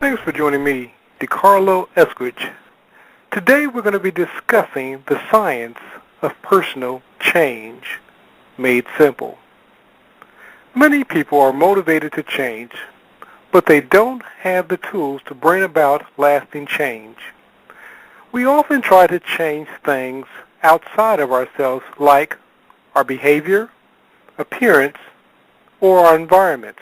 Thanks for joining me, DeCarlo Eskridge. Today we're going to be discussing the science of personal change made simple. Many people are motivated to change, but they don't have the tools to bring about lasting change. We often try to change things outside of ourselves, like our behavior, appearance, or our environment.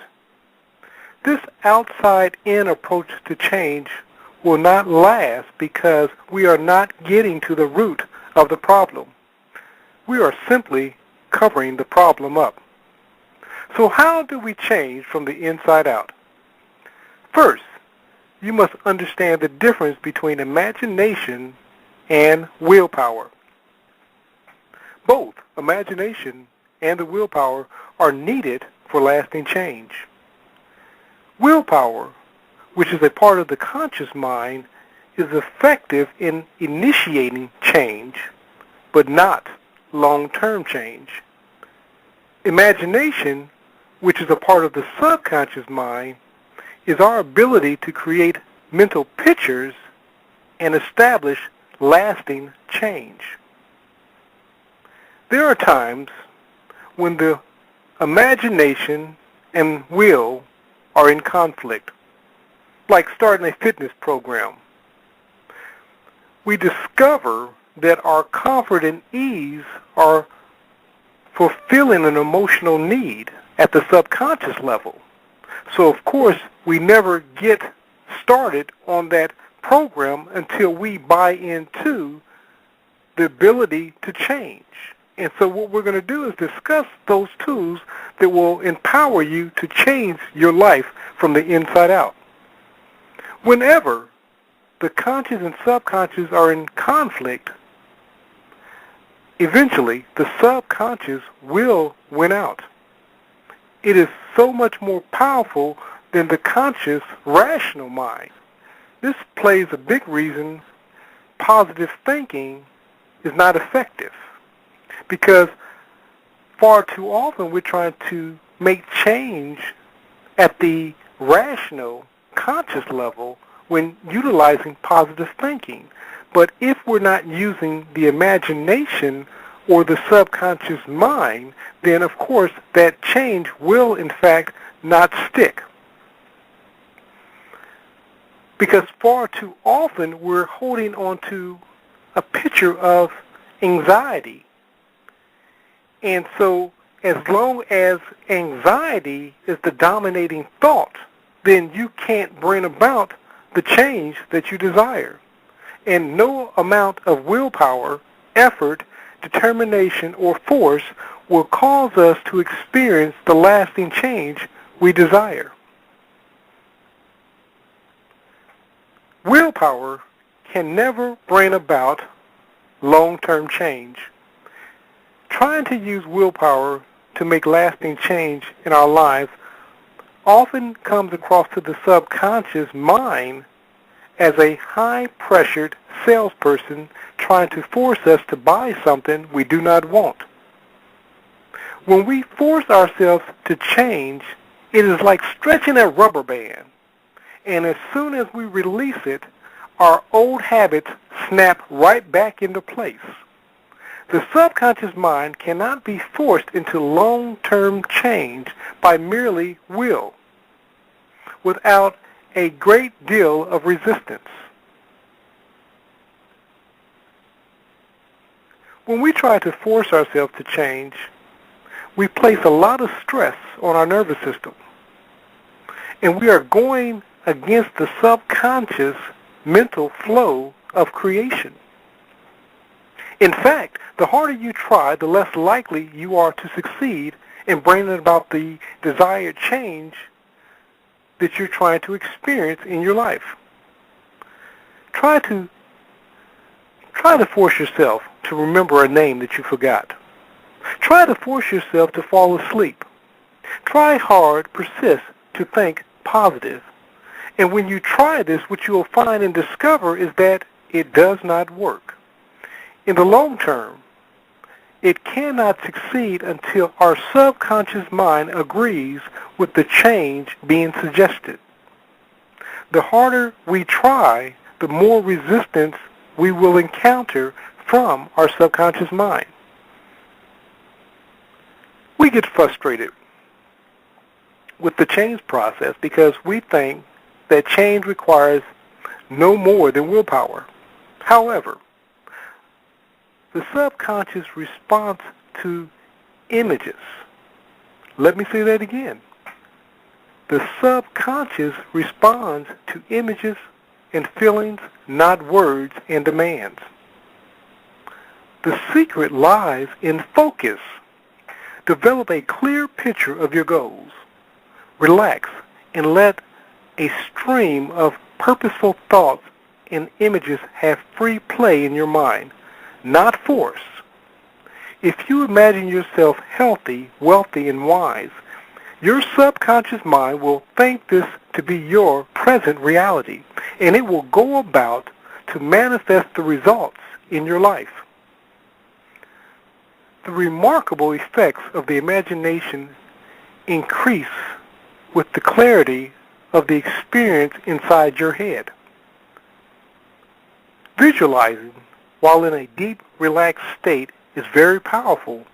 This outside-in approach to change will not last because we are not getting to the root of the problem. We are simply covering the problem up. So how do we change from the inside out? First, you must understand the difference between imagination and willpower. Both imagination and the willpower are needed for lasting change. Willpower, which is a part of the conscious mind, is effective in initiating change, but not long-term change. Imagination, which is a part of the subconscious mind, is our ability to create mental pictures and establish lasting change. There are times when the imagination and will are in conflict, like starting a fitness program. We discover that our comfort and ease are fulfilling an emotional need at the subconscious level. So of course, we never get started on that program until we buy into the ability to change. And so what we're going to do is discuss those tools that will empower you to change your life from the inside out. Whenever the conscious and subconscious are in conflict, eventually the subconscious will win out. It is so much more powerful than the conscious, rational mind. This plays a big reason positive thinking is not effective, because far too often we're trying to make change at the rational, conscious level when utilizing positive thinking. But if we're not using the imagination or the subconscious mind, then of course that change will in fact not stick. Because far too often we're holding on to a picture of anxiety. And so as long as anxiety is the dominating thought, then you can't bring about the change that you desire. And no amount of willpower, effort, determination, or force will cause us to experience the lasting change we desire. Willpower can never bring about long-term change. Trying to use willpower to make lasting change in our lives often comes across to the subconscious mind as a high-pressured salesperson trying to force us to buy something we do not want. When we force ourselves to change, it is like stretching a rubber band, and as soon as we release it, our old habits snap right back into place. The subconscious mind cannot be forced into long-term change by merely will, without a great deal of resistance. When we try to force ourselves to change, we place a lot of stress on our nervous system, and we are going against the subconscious mental flow of creation. In fact, the harder you try, the less likely you are to succeed in bringing about the desired change that you're trying to experience in your life. Try to force yourself to remember a name that you forgot. Try to force yourself to fall asleep. Try hard, persist to think positive. And when you try this, what you will find and discover is that it does not work. In the long term, it cannot succeed until our subconscious mind agrees with the change being suggested. The harder we try, the more resistance we will encounter from our subconscious mind. We get frustrated with the change process because we think that change requires no more than willpower. However, the subconscious responds to images. Let me say that again. The subconscious responds to images and feelings, not words and demands. The secret lies in focus. Develop a clear picture of your goals. Relax and let a stream of purposeful thoughts and images have free play in your mind, not force. If you imagine yourself healthy, wealthy, and wise, your subconscious mind will think this to be your present reality, and it will go about to manifest the results in your life. The remarkable effects of the imagination increase with the clarity of the experience inside your head. Visualizing while in a deep, relaxed state is very powerful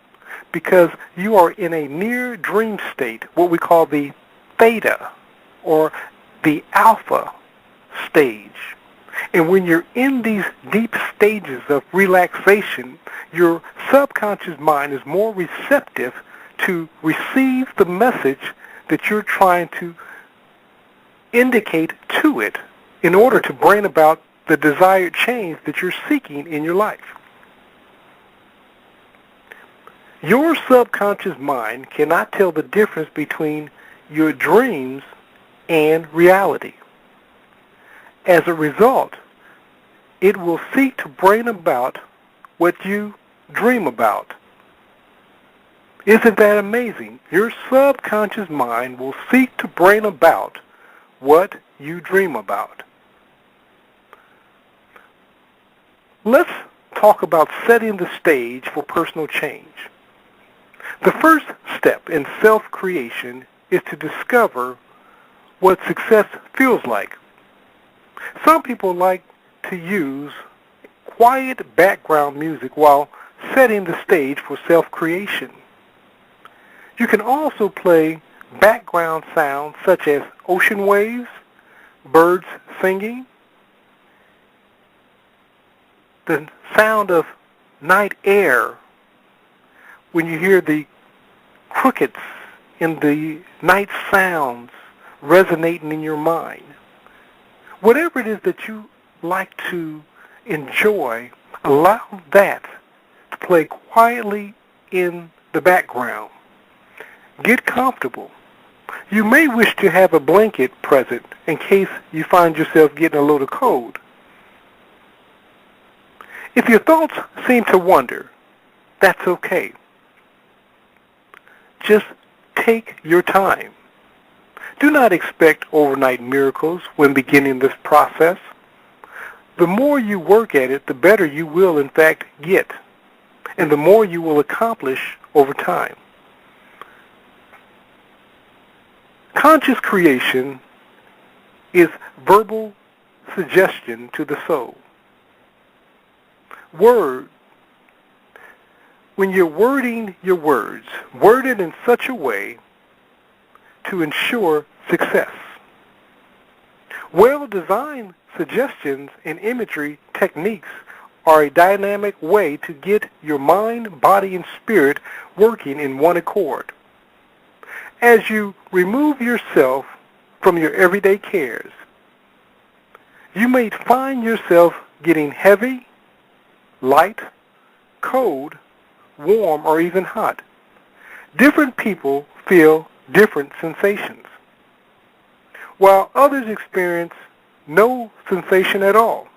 because you are in a near dream state, what we call the theta or the alpha stage. And when you're in these deep stages of relaxation, your subconscious mind is more receptive to receive the message that you're trying to indicate to it in order to bring about the desired change that you're seeking in your life. Your subconscious mind cannot tell the difference between your dreams and reality. As a result, it will seek to bring about what you dream about. Isn't that amazing? Your subconscious mind will seek to bring about what you dream about. Let's talk about setting the stage for personal change. The first step in self-creation is to discover what success feels like. Some people like to use quiet background music while setting the stage for self-creation. You can also play background sounds such as ocean waves, birds singing, the sound of night air when you hear the crickets and the night sounds resonating in your mind. Whatever it is that you like to enjoy, allow that to play quietly in the background. Get comfortable. You may wish to have a blanket present in case you find yourself getting a little cold. If your thoughts seem to wander, that's okay. Just take your time. Do not expect overnight miracles when beginning this process. The more you work at it, the better you will in fact get, and the more you will accomplish over time. Conscious creation is verbal suggestion to the soul. When you're wording your words, word it in such a way to ensure success. Well-designed suggestions and imagery techniques are a dynamic way to get your mind, body, and spirit working in one accord. As you remove yourself from your everyday cares, you may find yourself getting heavy, light, cold, warm, or even hot. Different people feel different sensations, while others experience no sensation at all.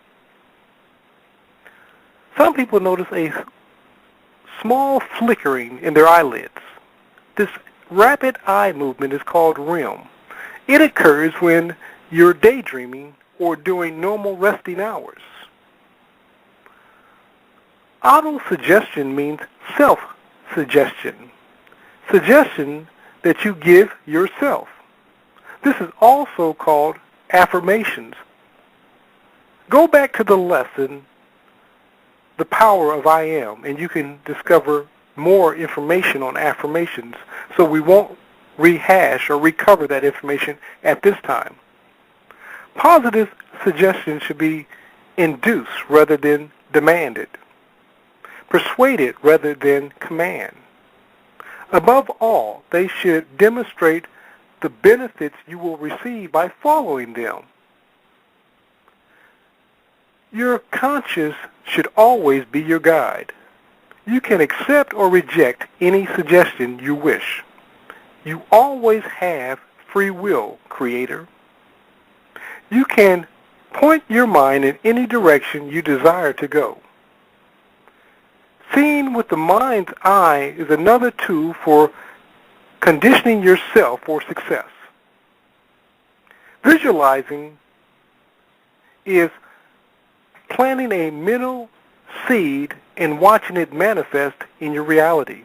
Some people notice a small flickering in their eyelids. This rapid eye movement is called REM. It occurs when you're daydreaming or during normal resting hours. Auto-suggestion means self-suggestion, suggestion that you give yourself. This is also called affirmations. Go back to the lesson, The Power of I Am, and you can discover more information on affirmations, so we won't rehash or recover that information at this time. Positive suggestions should be induced rather than demanded, persuaded rather than command. Above all, they should demonstrate the benefits you will receive by following them. Your conscience should always be your guide. You can accept or reject any suggestion you wish. You always have free will, Creator. You can point your mind in any direction you desire to go. Seeing with the mind's eye is another tool for conditioning yourself for success. Visualizing is planting a mental seed and watching it manifest in your reality.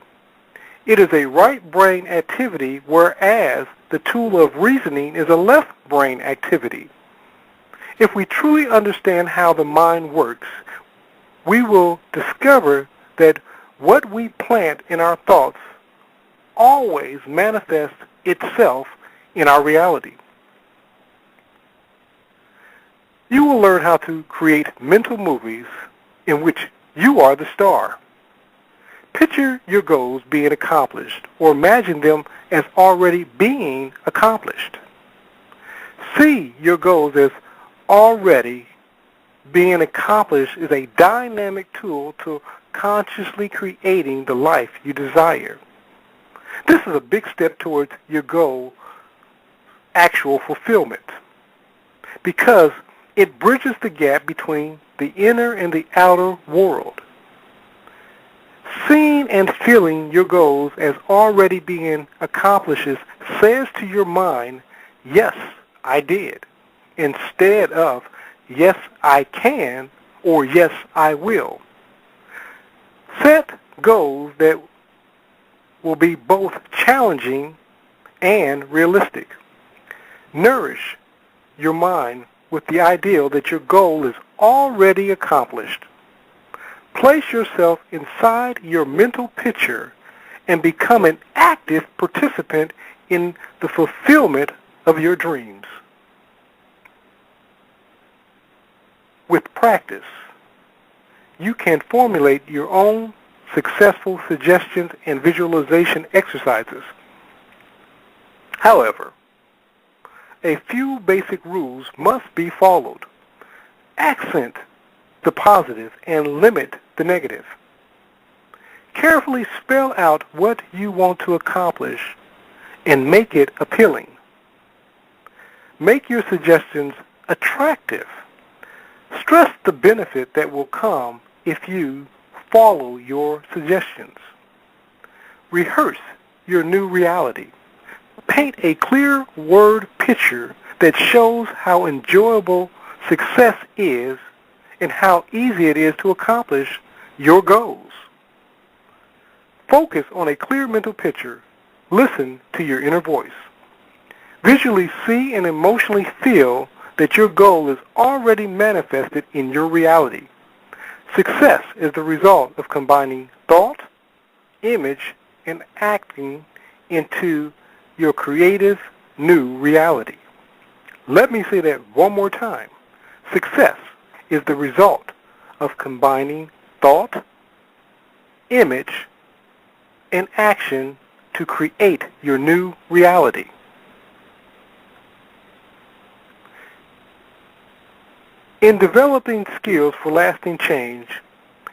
It is a right brain activity, whereas the tool of reasoning is a left brain activity. If we truly understand how the mind works, we will discover that what we plant in our thoughts always manifests itself in our reality. You will learn how to create mental movies in which you are the star. Picture your goals being accomplished, or imagine them as already being accomplished. See your goals as already being accomplished is a dynamic tool to consciously creating the life you desire. This is a big step towards your goal actual fulfillment, because it bridges the gap between the inner and the outer world. Seeing and feeling your goals as already being accomplished says to your mind, yes, I did, instead of, yes, I can, or yes, I will. Set goals that will be both challenging and realistic. Nourish your mind with the ideal that your goal is already accomplished. Place yourself inside your mental picture and become an active participant in the fulfillment of your dreams. With practice, you can formulate your own successful suggestions and visualization exercises. However, a few basic rules must be followed. Accent the positive and limit the negative. Carefully spell out what you want to accomplish and make it appealing. Make your suggestions attractive. Stress the benefit that will come if you follow your suggestions. Rehearse your new reality. Paint a clear word picture that shows how enjoyable success is and how easy it is to accomplish your goals. Focus on a clear mental picture. Listen to your inner voice. Visually see and emotionally feel that your goal is already manifested in your reality. Success is the result of combining thought, image, and acting into your creative new reality. Let me say that one more time. Success is the result of combining thought, image, and action to create your new reality. In developing skills for lasting change,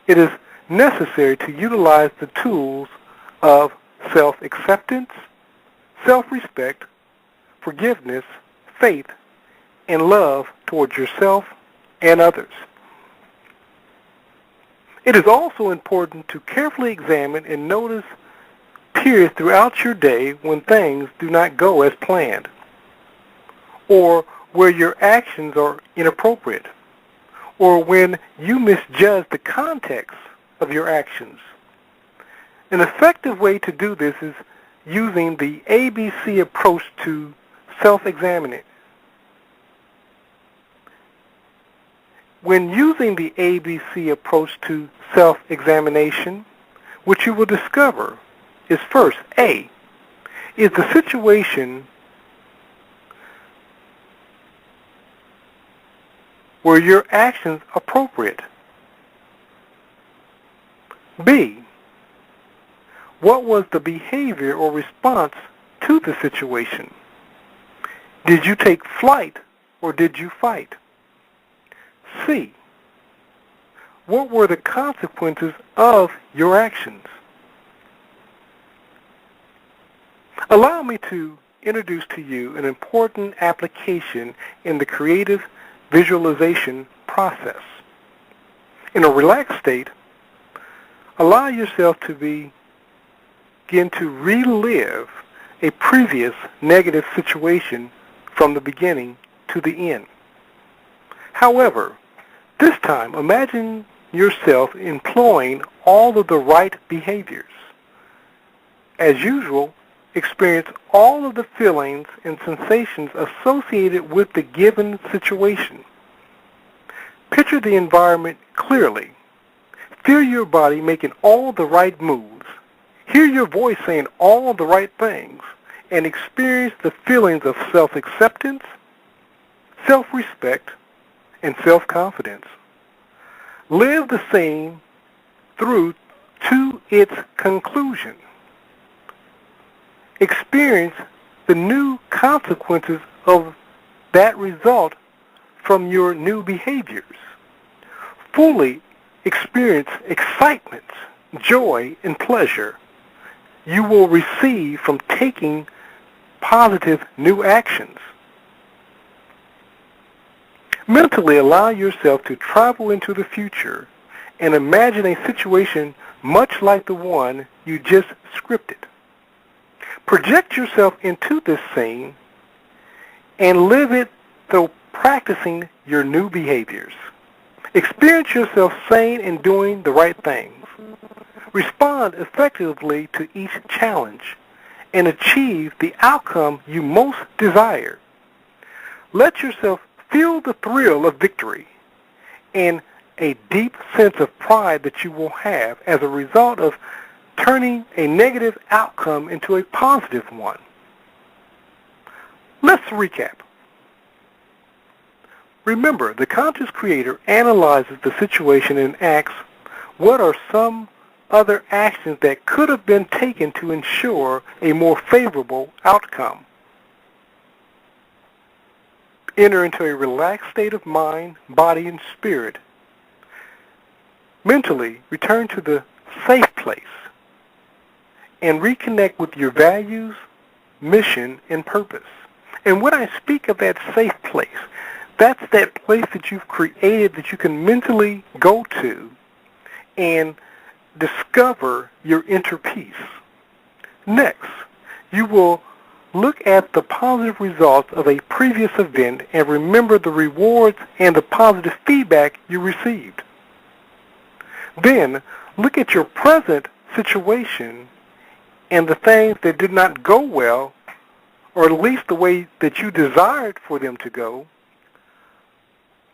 it is necessary to utilize the tools of self-acceptance, self-respect, forgiveness, faith, and love towards yourself and others. It is also important to carefully examine and notice periods throughout your day when things do not go as planned, or where your actions are inappropriate, or when you misjudge the context of your actions. An effective way to do this is using the ABC approach to self-examining. When using the ABC approach to self-examination, what you will discover is first, A, is the situation were your actions appropriate? B, what was the behavior or response to the situation? Did you take flight or did you fight? C, what were the consequences of your actions? Allow me to introduce to you an important application in the creative visualization process. In a relaxed state, allow yourself to begin to relive a previous negative situation from the beginning to the end. However, this time, imagine yourself employing all of the right behaviors. As usual, experience all of the feelings and sensations associated with the given situation. Picture the environment clearly. Feel your body making all the right moves. Hear your voice saying all the right things, and experience the feelings of self-acceptance, self-respect, and self-confidence. Live the scene through to its conclusion. Experience the new consequences of that result from your new behaviors. Fully experience excitement, joy, and pleasure you will receive from taking positive new actions. Mentally allow yourself to travel into the future and imagine a situation much like the one you just scripted. Project yourself into this scene and live it through practicing your new behaviors. Experience yourself saying and doing the right things. Respond effectively to each challenge and achieve the outcome you most desire. Let yourself feel the thrill of victory and a deep sense of pride that you will have as a result of turning a negative outcome into a positive one. Let's recap. Remember, the conscious creator analyzes the situation and asks, what are some other actions that could have been taken to ensure a more favorable outcome? Enter into a relaxed state of mind, body, and spirit. Mentally, return to the safe place and reconnect with your values, mission, and purpose. And when I speak of that safe place, that's that place that you've created that you can mentally go to and discover your inner peace. Next, you will look at the positive results of a previous event and remember the rewards and the positive feedback you received. Then, look at your present situation and the things that did not go well, or at least the way that you desired for them to go.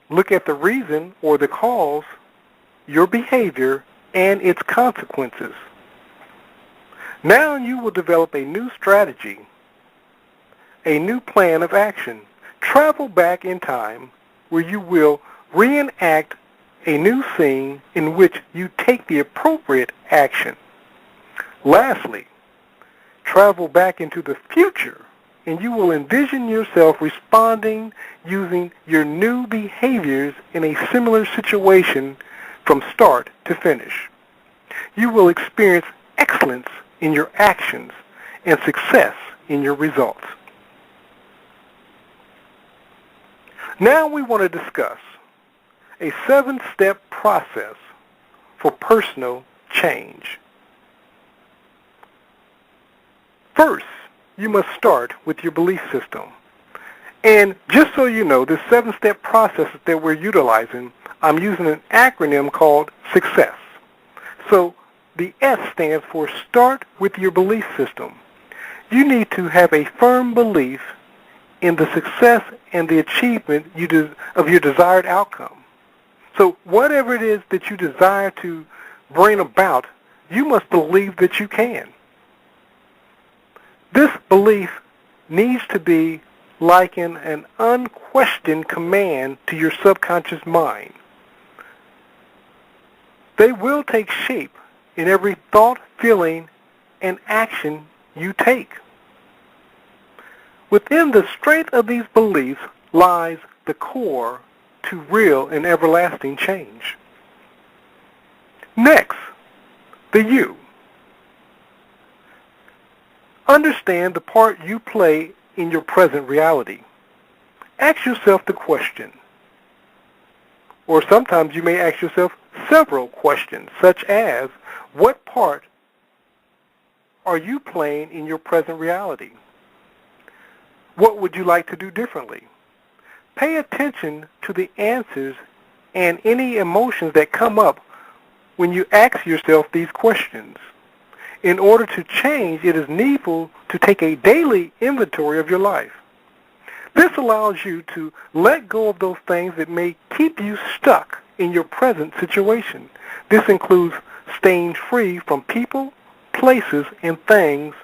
Look at the reason or the cause, your behavior, and its consequences. Now you will develop a new strategy, a new plan of action. Travel back in time where you will reenact a new scene in which you take the appropriate action. Lastly, travel back into the future and you will envision yourself responding using your new behaviors in a similar situation from start to finish. You will experience excellence in your actions and success in your results. Now we want to discuss a 7-step process for personal change. First, you must start with your belief system. And just so you know, this 7-step process that we're utilizing, I'm using an acronym called SUCCESS. So the S stands for start with your belief system. You need to have a firm belief in the success and the achievement of your desired outcome. So whatever it is that you desire to bring about, you must believe that you can. This belief needs to be like an unquestioned command to your subconscious mind. They will take shape in every thought, feeling, and action you take. Within the strength of these beliefs lies the core to real and everlasting change. Next, the you. Understand the part you play in your present reality. Ask yourself the question, or sometimes you may ask yourself several questions, such as, what part are you playing in your present reality? What would you like to do differently? Pay attention to the answers and any emotions that come up when you ask yourself these questions. In order to change, it is needful to take a daily inventory of your life. This allows you to let go of those things that may keep you stuck in your present situation. This includes staying free from people, places, and things,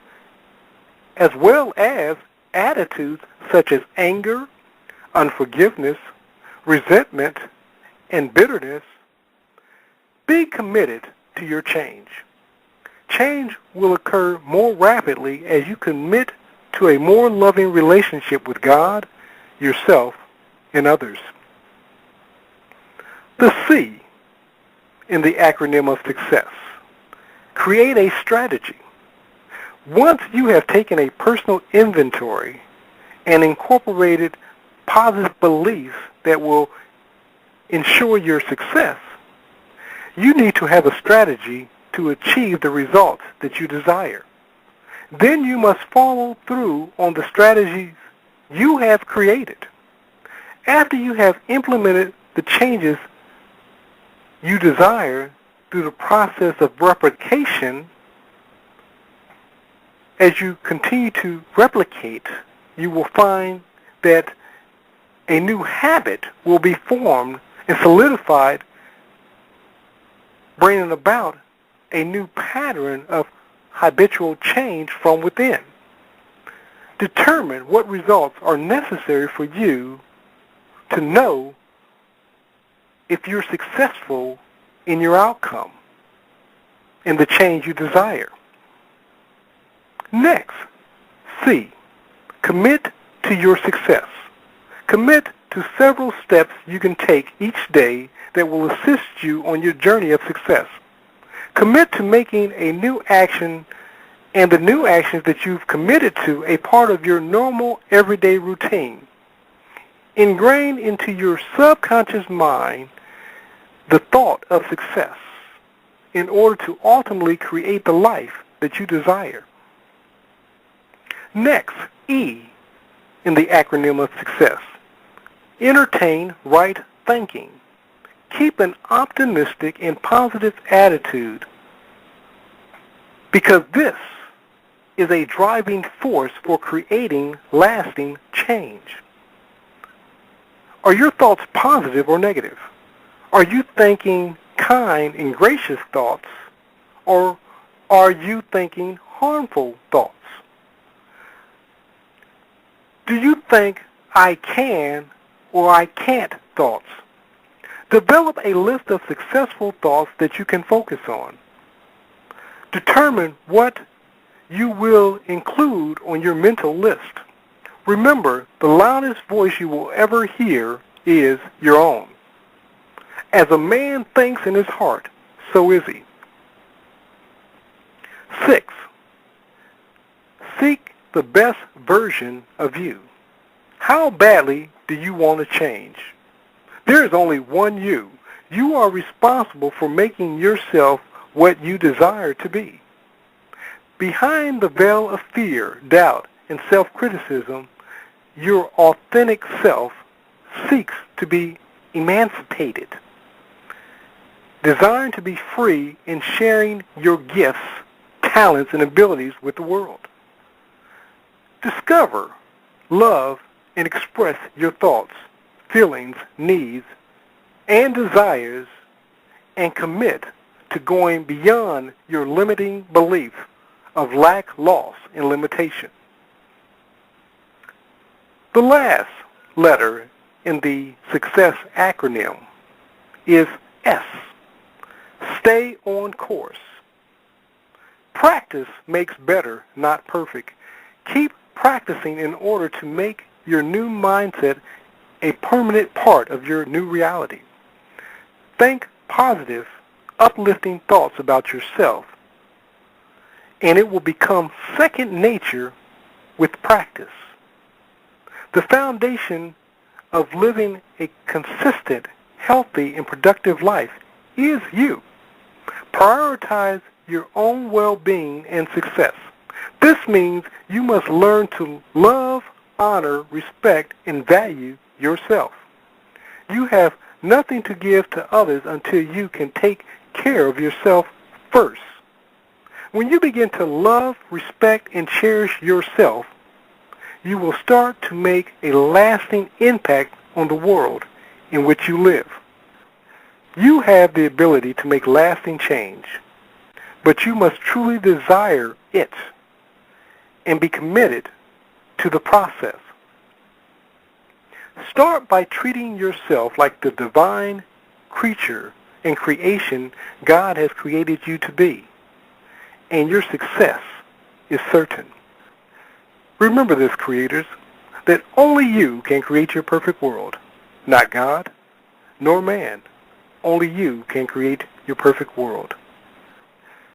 as well as attitudes such as anger, unforgiveness, resentment, and bitterness. Be committed to your change. Change will occur more rapidly as you commit to a more loving relationship with God, yourself, and others. The C in the acronym of success. Create a strategy. Once you have taken a personal inventory and incorporated positive beliefs that will ensure your success, you need to have a strategy to achieve the results that you desire. Then you must follow through on the strategies you have created. After you have implemented the changes you desire through the process of replication, as you continue to replicate, you will find that a new habit will be formed and solidified, bringing about a new pattern of habitual change from within. Determine what results are necessary for you to know if you're successful in your outcome and the change you desire. Next, C, commit to your success. Commit to several steps you can take each day that will assist you on your journey of success. Commit to making a new action and the new actions that you've committed to a part of your normal everyday routine. Ingrain into your subconscious mind the thought of success in order to ultimately create the life that you desire. Next, E in the acronym of success. Entertain right thinking. Keep an optimistic and positive attitude, because this is a driving force for creating lasting change. Are your thoughts positive or negative? Are you thinking kind and gracious thoughts, or are you thinking harmful thoughts? Do you think I can or I can't thoughts? Develop a list of successful thoughts that you can focus on. Determine what you will include on your mental list. Remember, the loudest voice you will ever hear is your own. As a man thinks in his heart, so is he. 6, seek the best version of you. How badly do you want to change? There is only one you. You are responsible for making yourself what you desire to be. Behind the veil of fear, doubt, and self-criticism, your authentic self seeks to be emancipated, desiring to be free in sharing your gifts, talents, and abilities with the world. Discover, love, and express your thoughts, feelings, needs, and desires and commit to going beyond your limiting belief of lack, loss, and limitation. The last letter in the success acronym is S. Stay on course. Practice makes better, not perfect. Keep practicing in order to make your new mindset a permanent part of your new reality. Think positive, uplifting thoughts about yourself, and it will become second nature with practice. The foundation of living a consistent, healthy, and productive life is you. Prioritize your own well-being and success. This means you must learn to love, honor, respect, and value yourself. You have nothing to give to others until you can take care of yourself first. When you begin to love, respect, and cherish yourself, you will start to make a lasting impact on the world in which you live. You have the ability to make lasting change, but you must truly desire it and be committed to the process. Start by treating yourself like the divine creature and creation God has created you to be, and your success is certain. Remember this, creators, that only you can create your perfect world, not God, nor man. Only you can create your perfect world.